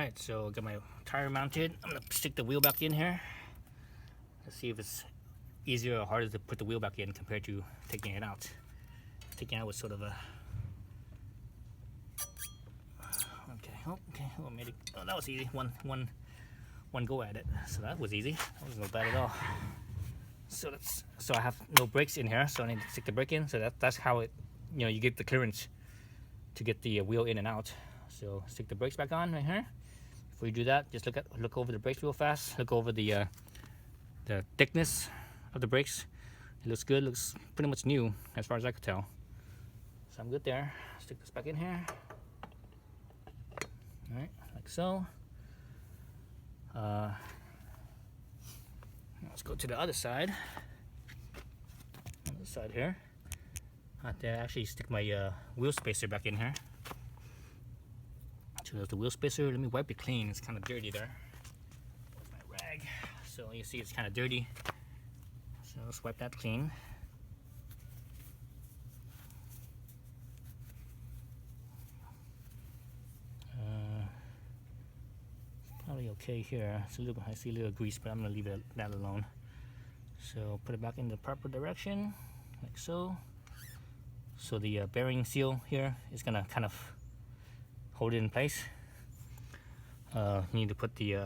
Alright, so I got my tire mounted. I'm gonna stick the wheel back in here. Let's see if it's easier or harder to put the wheel back in compared to taking it out. Taking it out was sort of a... Okay, well, made it. Oh, that was easy. One go at it. So that was easy. That was not bad at all. So I have no brakes in here, so I need to stick the brake in. So that's how it, you get the clearance to get the wheel in and out. So stick the brakes back on right here. Before you do that, just look over the brakes real fast. Look over the thickness of the brakes. It looks good. Looks pretty much new as far as I could tell. So I'm good there. Stick this back in here. All right, like so. Let's go to the other side. Other side here. I have to actually stick my wheel spacer back in here. So there's the wheel spacer. Let me wipe it clean. It's kind of dirty there. There's my rag. So you see it's kind of dirty. So let's wipe that clean. Probably okay here. It's a little. I see a little grease, but I'm gonna leave that alone. So put it back in the proper direction, like so. So the bearing seal here is gonna kind of hold it in place. You need to put the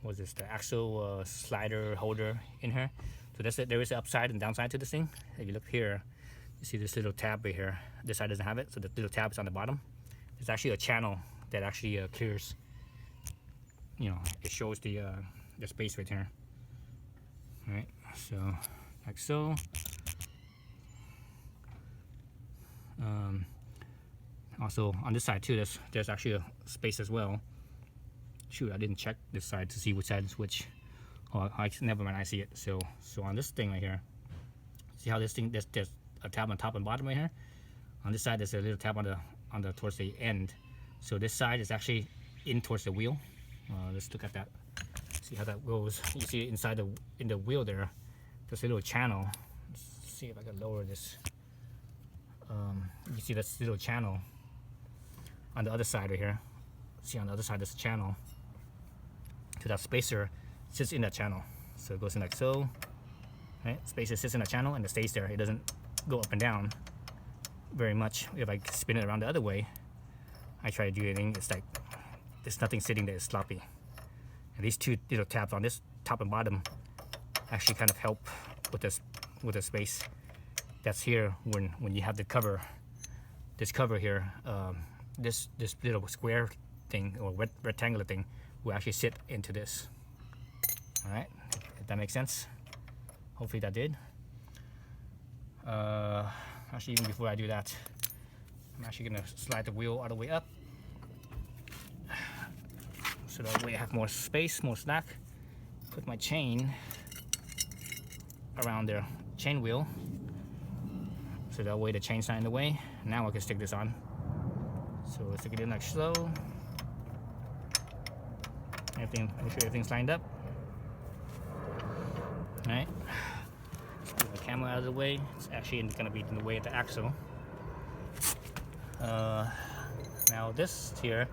what's this? The axle slider holder in here. So that's it. There is an upside and downside to this thing. If you look here, you see this little tab right here. This side doesn't have it, so the little tab is on the bottom. There's actually a channel that actually clears. It shows the space right here. All right, so like so. Also on this side too, there's actually a space as well. Shoot, I didn't check this side to see which side is which. Oh, never mind, I see it. So on this thing right here, see how this thing, there's a tab on top and bottom right here. On this side, there's a little tab on the towards the end. So this side is actually in towards the wheel. Let's look at that. See how that goes. You see inside in the wheel there, there's a little channel. Let's see if I can lower this. You see this little channel on the other side right here. See on the other side there's a channel. So that spacer sits in that channel. So it goes in like so. Right? Spacer sits in the channel and it stays there. It doesn't go up and down very much. If I spin it around the other way, I try to do anything, it's like there's nothing sitting there, it's sloppy. And these two little tabs on this top and bottom actually kind of help with the space that's here when you have the cover. This cover here, this little square thing or rectangular thing will actually sit into this. All right, if that makes sense. Hopefully that did. Actually, even before I do that, I'm actually gonna slide the wheel all the way up, so that way I have more space, more slack. Put my chain around the chain wheel, so that way the chain's not in the way. Now I can stick this on. So let's stick it in like so. Make sure everything's lined up. All right. Move the camera out of the way. It's actually going to be in the way of the axle. Now this here,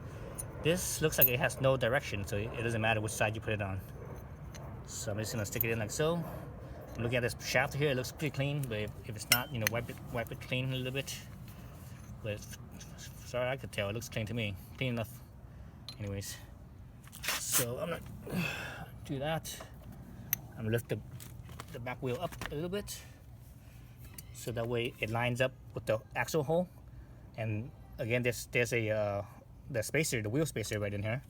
this looks like it has no direction, so it doesn't matter which side you put it on. So I'm just going to stick it in like so. I'm looking at this shaft here. It looks pretty clean, but if it's not, wipe it clean a little bit. But sorry, I could tell it looks clean to me. Clean enough. Anyways, so I'm gonna do that. I'm gonna lift the back wheel up a little bit, so that way it lines up with the axle hole. And again, there's the spacer, the wheel spacer right in here.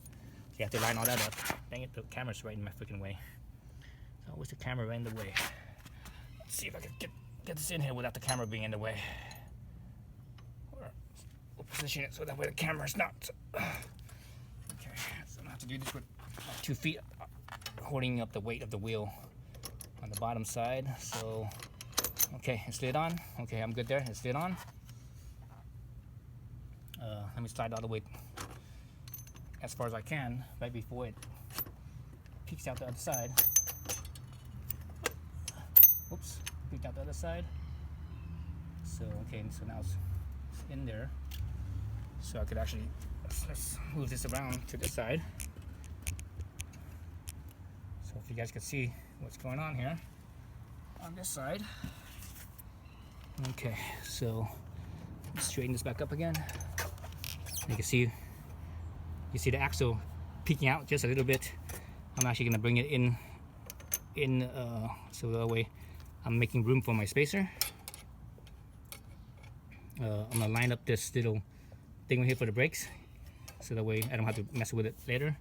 So you have to line all that up. Dang it, the camera's right in my freaking way. It's always the camera right in the way. Let's see if I can get this in here without the camera being in the way. We'll position it so that way the camera's not. Okay, so I'm gonna have to do this with 2 feet holding up the weight of the wheel on the bottom side. So okay, it slid on. Okay, I'm good there. It slid on. Let me slide all the way as far as I can right before it peeks out the other side. Oops, peeked out the other side. So okay, so now it's in there. So I could actually, let's move this around to this side. So if you guys can see what's going on here on this side. Okay, so let's straighten this back up again. You can see the axle peeking out just a little bit. I'm actually gonna bring it in so that way I'm making room for my spacer. I'm gonna line up this little thing right here for the brakes, so that way I don't have to mess with it later.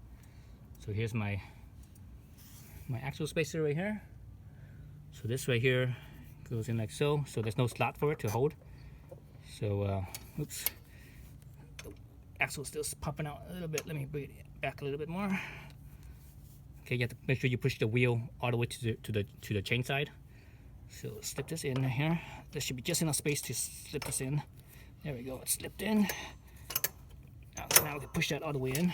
So here's my axle spacer right here. So this right here goes in like so. So there's no slot for it to hold. So oops, the axle's still popping out a little bit. Let me bring it back a little bit more. Okay, you have to make sure you push the wheel all the way to the chain side. So slip this in here. There should be just enough space to slip this in. There we go, it slipped in. Now we can push that all the way in.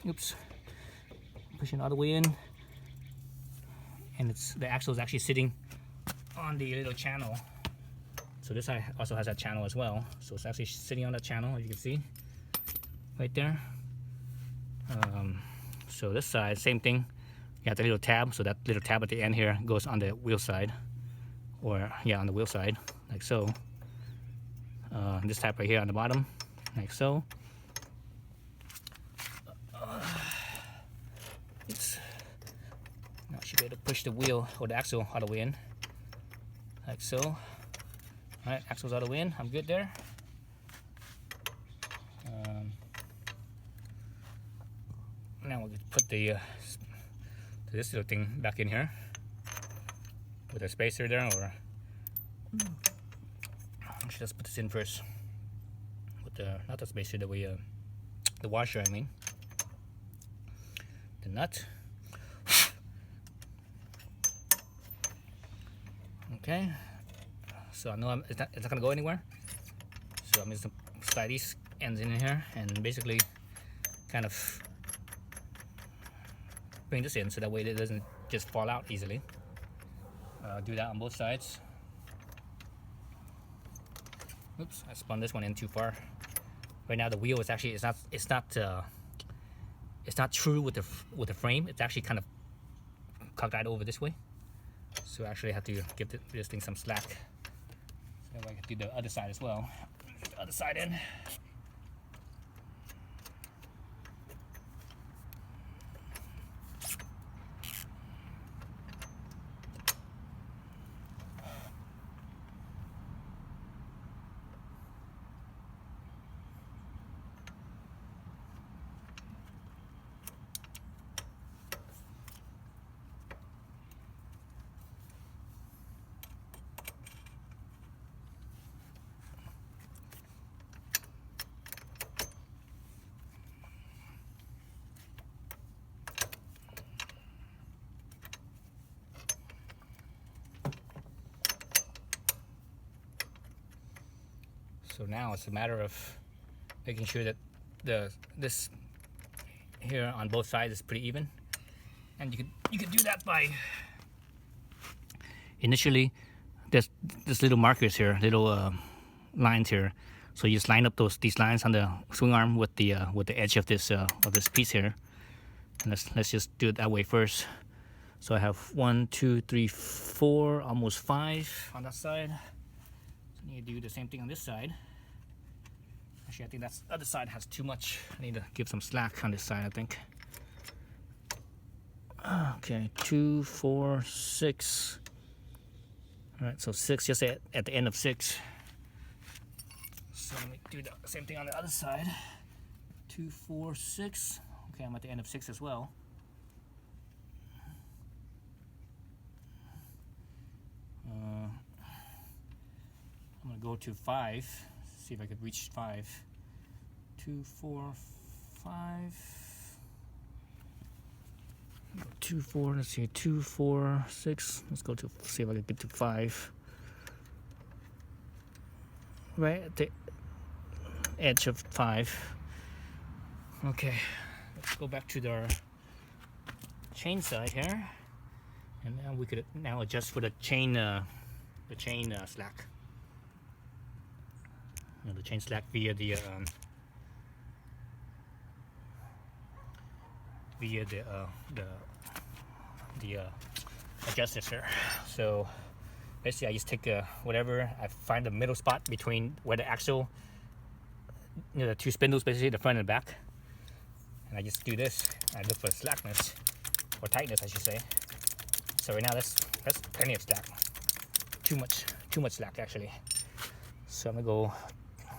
Oops, pushing all the way in. And the axle is actually sitting on the little channel. So this side also has that channel as well. So it's actually sitting on that channel, as you can see, right there. So this side, same thing. You have the little tab, so that little tab at the end here goes on the wheel side, or yeah, on the wheel side, like so. This tab right here on the bottom, like so. Now I should be able to push the wheel or the axle all the way in, like so. All right, axle's all the way in. I'm good there. Now we'll put this little thing back in here with a spacer there, or actually let's put this in first with not the spacer, the washer, I mean, the nut. Okay, so I know it's not gonna go anywhere, so I'm just gonna slide these ends in here and basically kind of bring this in so that way it doesn't just fall out easily. Do that on both sides. Oops, I spun this one in too far. Right now the wheel is actually it's not true with the frame. It's actually kind of cocked out over this way. So I actually have to give this thing some slack. So I can do the other side as well. Get the other side in. So now it's a matter of making sure that this here on both sides is pretty even, and you can do that by initially there's little markers here, little lines here. So you just line up these lines on the swing arm with the edge of this piece here, and let's just do it that way first. So I have 1, 2, 3, 4, almost 5 on that side. So I need to do the same thing on this side. Actually, I think that other side has too much. I need to give some slack on this side, I think. Okay, 2, 4, 6. All right, so 6 just at the end of 6. So let me do the same thing on the other side. 2, 4, 6. Okay, I'm at the end of 6 as well. I'm gonna go to 5. See if I could reach 5. 2, 4, 5. 2, 4. Let's see. 2, 4, 6. Let's go to see if I can get to 5. Right at the edge of 5. Okay. Let's go back to the chain side here, and now we could adjust for the chain slack. the chain slack via the adjusters here. So basically, I just take whatever I find the middle spot between where the axle, the two spindles, basically the front and the back, and I just do this. I look for slackness or tightness, I should say. So right now that's plenty of slack. Too much slack actually. So I'm gonna go.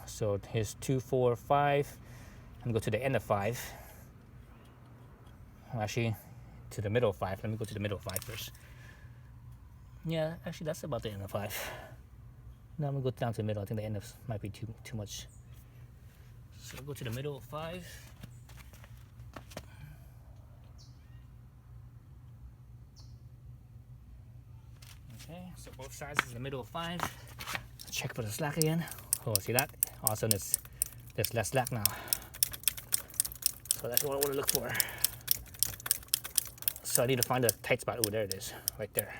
So here's 2, 4, 5. I'm gonna go to the end of 5. Well, actually, to the middle of 5. Let me go to the middle of 5 first. Yeah, actually that's about the end of 5. Now I'm gonna go down to the middle. I think the end of might be too much. So I'll go to the middle of 5. Okay, so both sides is the middle of 5. Check for the slack again. Oh, see that? Also, there's less slack now. So that's what I want to look for. So I need to find the tight spot. Oh, there it is, right there.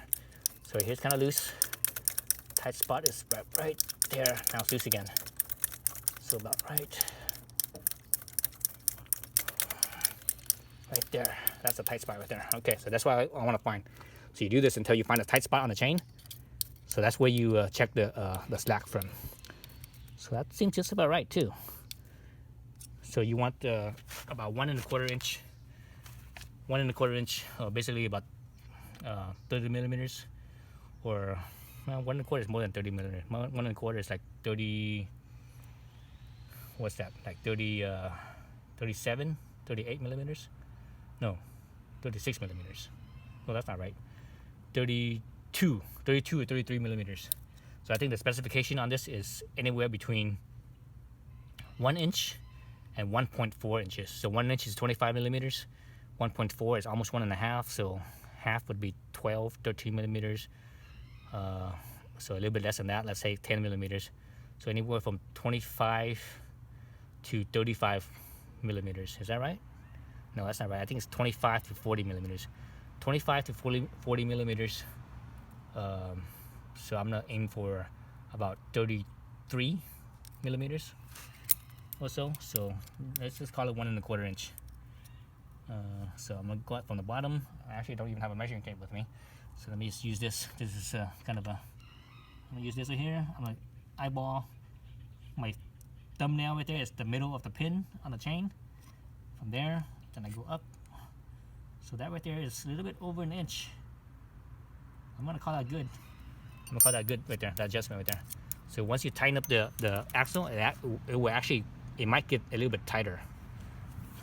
So here's kind of loose. Tight spot is right there. Now it's loose again. So about right there. That's a tight spot right there. Okay, so that's what I want to find. So you do this until you find a tight spot on the chain. So that's where you check the slack from. So that seems just about right too. So you want about 1 1/4 inch. 1 1/4 inch, basically about 30 millimeters, or well, 1 1/4 is more than 30 millimeters. 1 1/4 is like 30. What's that? Like 30, 37, 38 millimeters? No, 36 millimeters. Well, that's not right. 32 or 33 millimeters. So I think the specification on this is anywhere between 1 inch and 1.4 inches. So 1 inch is 25 millimeters. 1.4 is almost 1.5. So half would be 12, 13 millimeters. So a little bit less than that. Let's say 10 millimeters. So anywhere from 25 to 35 millimeters. Is that right? No, that's not right. I think it's 25 to 40 millimeters. 25 to 40 millimeters. So I'm gonna aim for about 33 millimeters or so. So let's just call it 1 1/4 inch. So I'm gonna go out from the bottom. I actually don't even have a measuring tape with me. So let me just use this. This is kind of a, I'm gonna use this right here. I'm gonna eyeball my thumbnail right there. It's the middle of the pin on the chain. From there, then I go up. So that right there is a little bit over 1 inch. I'm gonna call that good. I'm gonna call that good right there, that adjustment right there. So once you tighten up the axle, it will actually, it might get a little bit tighter.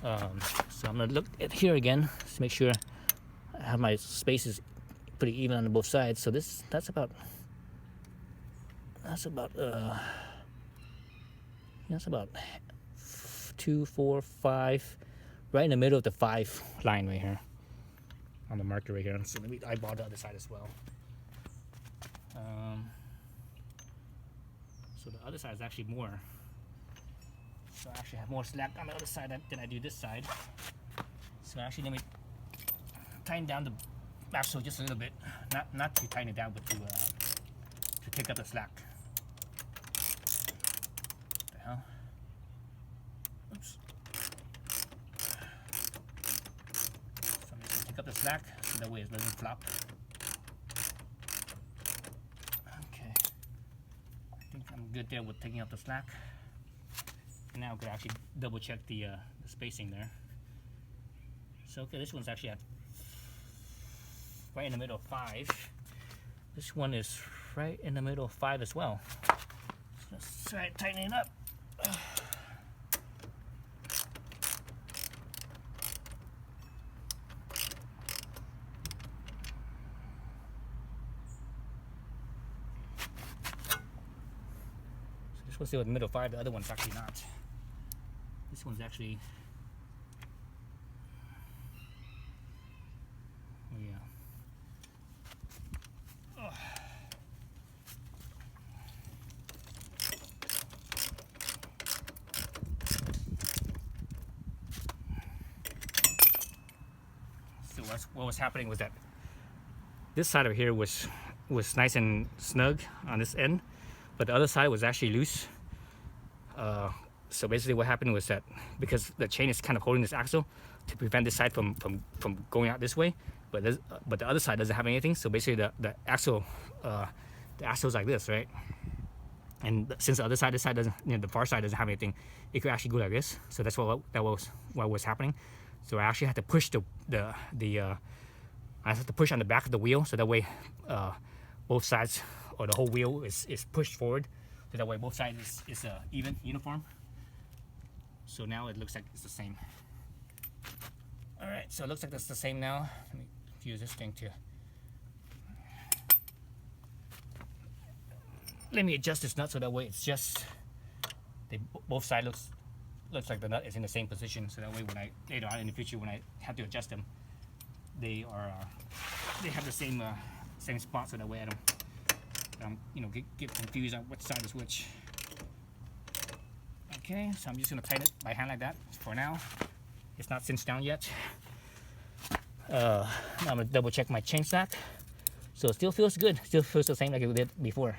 So I'm gonna look at here again to make sure I have my spaces pretty even on both sides. So that's about 2, 4, 5, right in the middle of the 5 line right here on the marker right here. So let me eyeball the other side as well. So the other side is actually more. So I actually have more slack on the other side than I do this side. So actually let me tighten down the axle just a little bit. Not to tighten it down, but to pick up the slack. What the hell? Oops. So I'm just gonna pick up the slack so that way it doesn't flop. Okay. I think I'm good there with taking out the slack. And now I could actually double check the spacing there. So okay, this one's actually at right in the middle of 5. This one is right in the middle of 5 as well. So let's try tightening it up. So this one's still in the middle of 5, the other one's actually not. This one's actually, yeah. Ugh. So what was happening was that this side over here was nice and snug on this end, but the other side was actually loose. So basically what happened was that because the chain is kind of holding this axle to prevent this side from going out this way, but the other side doesn't have anything. So basically the axle's like this, right? And since the other side, this side doesn't, the far side doesn't have anything, it could actually go like this. So that's what was happening. So I actually had to push I have to push on the back of the wheel, so that way both sides or the whole wheel is pushed forward, so that way both sides is even, uniform. So now it looks like it's the same. All right, so it looks like it's the same now. Let me use this thing to. Let me adjust this nut so that way it's just both sides looks like the nut is in the same position. So that way when I later on in the future when I have to adjust them, they have the same spot. So that way I don't get confused on which side is which. Okay, so I'm just gonna tighten it by hand like that for now. It's not cinched down yet. Now I'm gonna double check my chain slack. So it still feels good. Still feels the same like it did before.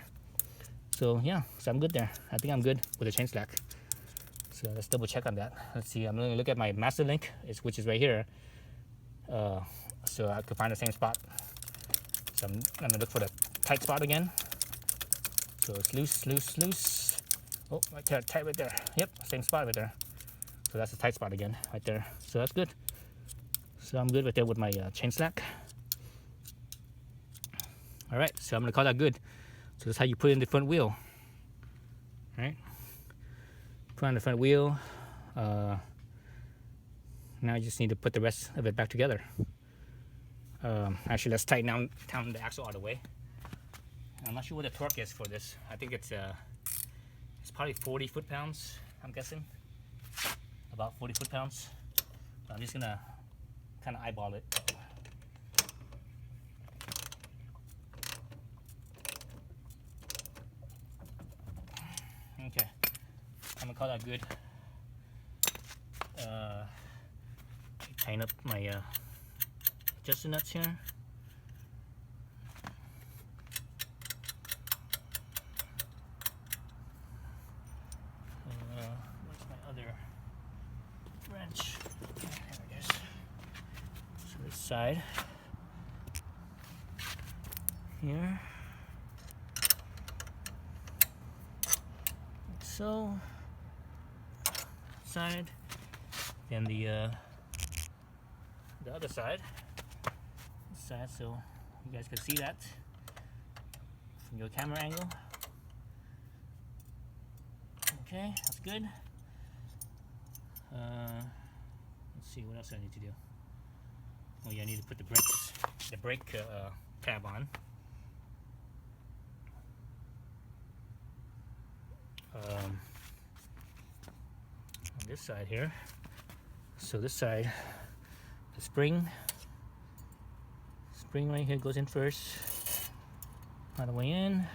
So yeah, so I'm good there. I think I'm good with the chain slack. So let's double check on that. Let's see. I'm gonna look at my master link, which is right here. So I could find the same spot. So I'm gonna look for the tight spot again. So it's loose. Oh, right there, tight right there. Yep, same spot right there. So that's the tight spot again, right there. So that's good. So I'm good right there with my chain slack. All right, so I'm gonna call that good. So that's how you put in the front wheel. All right, put on the front wheel. Now you just need to put the rest of it back together. Actually, let's tighten down the axle all the way. I'm not sure what the torque is for this. I think it's probably 40 foot-pounds, I'm guessing. About 40 foot-pounds. So I'm just gonna kind of eyeball it. Okay, I'm gonna call that good. Tighten up my adjuster nuts here. Where's my other wrench? There it is. So this side here. Like so. Side. Then the other side. This side, so you guys can see that from your camera angle. Okay, that's good. Let's see what else I need to do. Oh yeah, I need to put the brake tab on. On this side here. So this side, the spring right here goes in first. All the way in.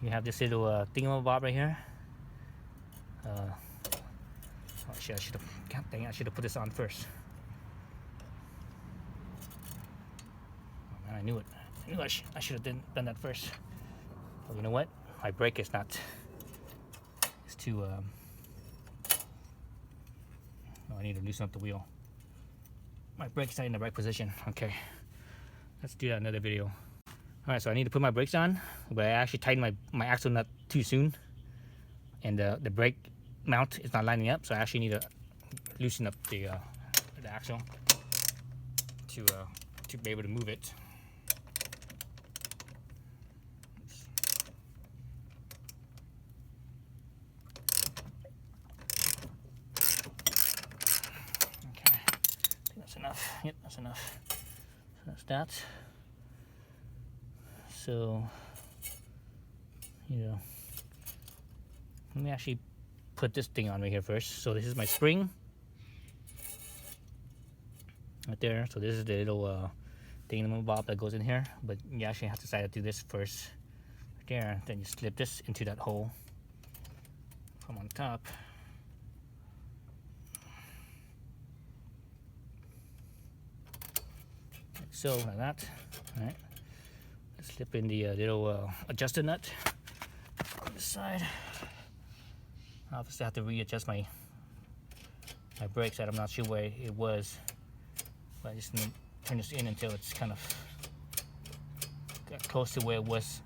You have this little thingamabob right here. Oh shit! I should have put this on first. Oh man, I knew it. I knew I should have done that first. But you know what? My brake is not. It's too. Oh, I need to loosen up the wheel. My brake's not in the right position. Okay, let's do that in another video. All right, so I need to put my brakes on, but I actually tightened my axle nut too soon, and the brake mount is not lining up. So I actually need to loosen up the axle to be able to move it. Okay, I think that's enough. Yep, that's enough. So that's that. So, let me actually put this thing on right here first. So this is my spring right there. So this is the little thingamabob that goes in here, but you actually have to decide to do this first right there. Then you slip this into that hole from on top. Like so, like that. All right. Slip in the little adjuster nut on this side. Obviously, I have to readjust my brakes. I'm not sure where it was, but I just need to turn this in until it's kind of got close to where it was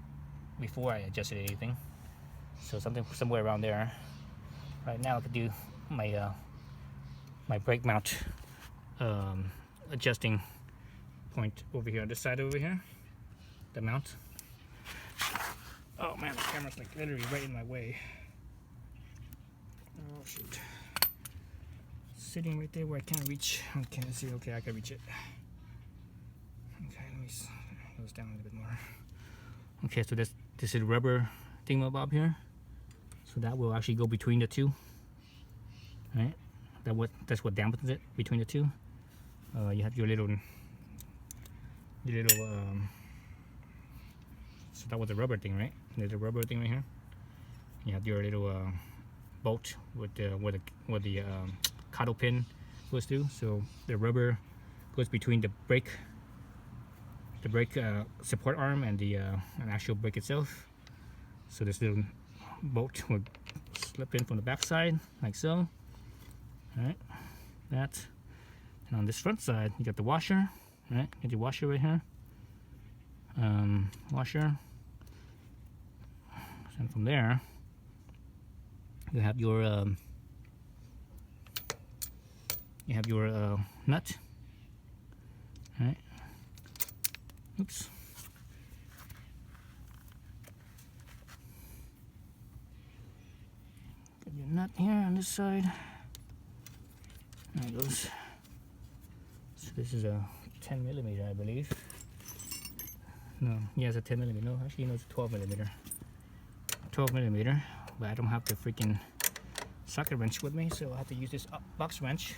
before I adjusted anything. So somewhere around there. Right now, I could do my my brake mount adjusting point over here on this side over here. The mount. Oh man, the camera's like literally right in my way. Oh shoot. Sitting right there where I can't reach. Okay, let's see. Okay, I can reach it. Okay, let me goes down a little bit more. Okay, so this is rubber thingamabob here. So that will actually go between the two. Right? That's what dampens it between the two. You have your little so that was a rubber thing, right? There's a rubber thing right here. You have your little bolt with where the coddle pin goes through. So the rubber goes between the brake support arm and the actual brake itself. So this little bolt will slip in from the back side like so. All right, that. And on this front side, you got the washer. Right, get your washer right here. Washer. And from there, you have your nut. All right. Oops. Got your nut here on this side. There it goes. So this is a 10mm, I believe. No, yeah, it's a 10mm. No, actually, no, it's a 12mm. 12mm, but I don't have the freaking socket wrench with me, so I have to use this box wrench.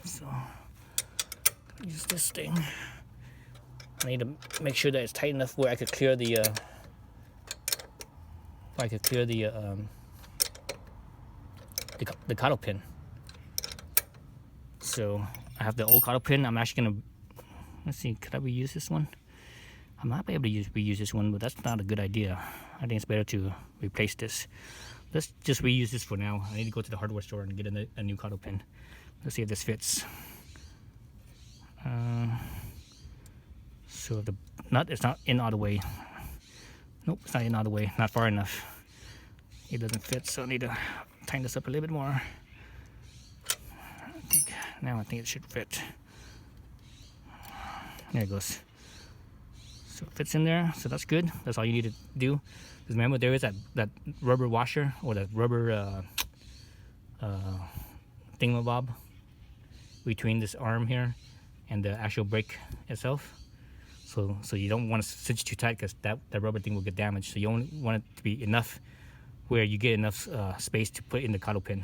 So use this thing. I need to make sure that it's tight enough where I could clear the coddle pin. So I have the old coddle pin. I'm actually gonna, let's see, could I reuse this one? I might be able to reuse this one, but that's not a good idea. I think it's better to replace this. Let's just reuse this for now. I need to go to the hardware store and get a new coddle pin. Let's see if this fits. So the nut is not in all the way. Nope, it's not in all the way. Not far enough. It doesn't fit, so I need to tighten this up a little bit more. I think it should fit. There it goes. So it fits in there, so that's good. That's all you need to do. Because remember, there is that rubber washer or that rubber thingamabob between this arm here and the actual brake itself. So you don't want to cinch too tight because that rubber thing will get damaged. So you only want it to be enough where you get enough space to put in the coddle pin.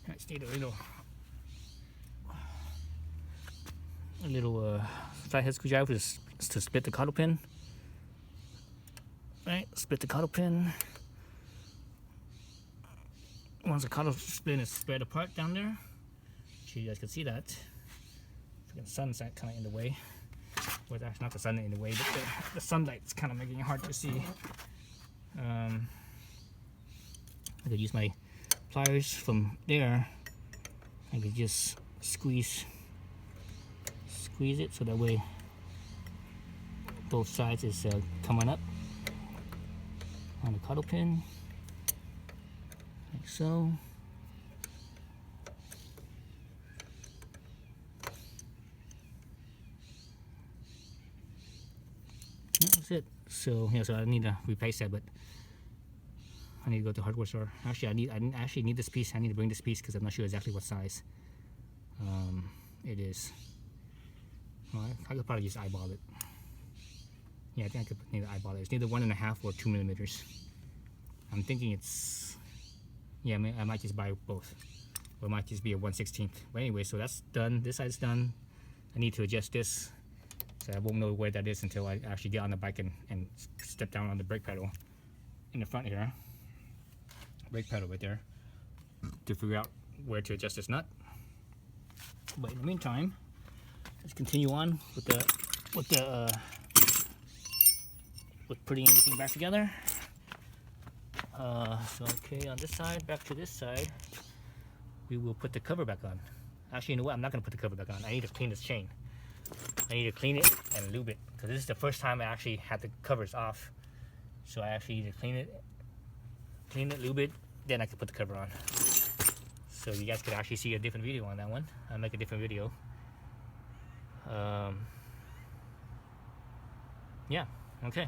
I just need a little flathead screwdriver to split the coddle pin. Right, split the coddle pin. Once the coddle pin is spread apart down there, sure you guys can see that. The sun's kind of in the way. Well, actually not the sun in the way, but the sunlight's kind of making it hard to see. I could use my pliers from there. I could just squeeze it so that way both sides is coming up on the coddle pin, like so. That's it. So yeah, so I need to replace that, but I need to go to the hardware store. Actually, I actually need this piece. I need to bring this piece because I'm not sure exactly what size it is. Well, I could probably just eyeball it. Yeah, I think I could need to eyeball it. It's either 1.5 or 2mm. I'm thinking it's, yeah, I might just buy both, or it might just be a 1/16. But anyway, so that's done. This side's done. I need to adjust this. So So I won't know where that is until I actually get on the bike and step down on the brake pedal in the front here. Brake pedal right there to figure out where to adjust this nut. But in the meantime, let's continue on with putting everything back together. So okay, on this side, back to this side, we will put the cover back on. Actually, you know what? I'm not gonna put the cover back on. I need to clean this chain. I need to clean it and lube it because this is the first time I actually had the covers off. So I actually need to clean it, lube it, then I can put the cover on. So you guys could actually see a different video on that one. I'll make a different video. Yeah, okay.